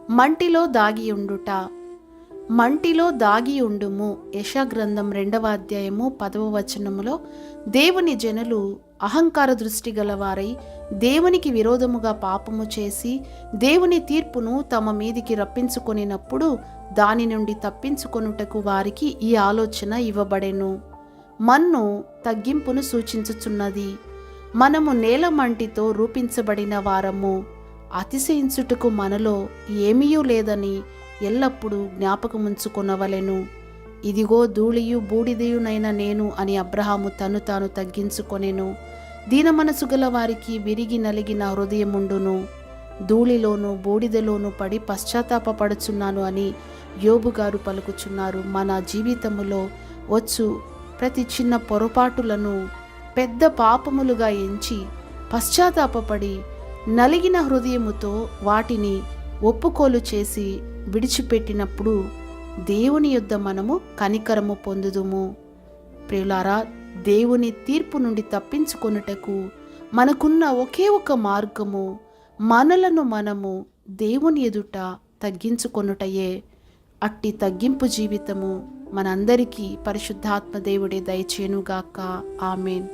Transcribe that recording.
మంటిలో దాగి ఉండుట. మంటిలో దాగి ఉండుము. యెషయా గ్రంథం 2వ అధ్యాయము 10వ వచనములో దేవుని జనులు అహంకార దృష్టి గలవారై దేవునికి విరోధముగా పాపము చేసి దేవుని తీర్పును తమ మీదికి రప్పించుకొనినప్పుడు దాని నుండి తప్పించుకొనుటకు వారికి ఈ ఆలోచన ఇవ్వబడెను. మన్ను తగ్గింపును సూచించుచున్నది. మనము నేల మంటితో రూపించబడిన వారము. అతిశయించుటకు మనలో ఏమీయూ లేదని ఎల్లప్పుడూ జ్ఞాపకముంచుకొనవలెను. ఇదిగో ధూళియు బూడిదయునైన నేను అని అబ్రహాము తను తాను తగ్గించుకొనెను. దీనమనసు గల వారికి విరిగి నలిగిన హృదయముండును. ధూళిలోను బూడిదలోను పడి పశ్చాత్తాపపడుచున్నాను అని యోబు గారు పలుకుచున్నారు. మన జీవితములో వచ్చు ప్రతి చిన్న పొరపాటులను పెద్ద పాపములుగా ఎంచి పశ్చాత్తాపపడి నలిగిన హృదయముతో వాటిని ఒప్పుకోలు చేసి విడిచిపెట్టినప్పుడు దేవుని యొద్ద మనము కనికరము పొందుదుము. ప్రియులారా, దేవుని తీర్పు నుండి తప్పించుకొనుటకు మనకున్న ఒకే ఒక మార్గము మనలను మనము దేవుని ఎదుట తగ్గించుకొనుటయే. అట్టి తగ్గింపు జీవితము మనందరికీ పరిశుద్ధాత్మ దేవుడే దయచేయునుగాక. ఆమేన్.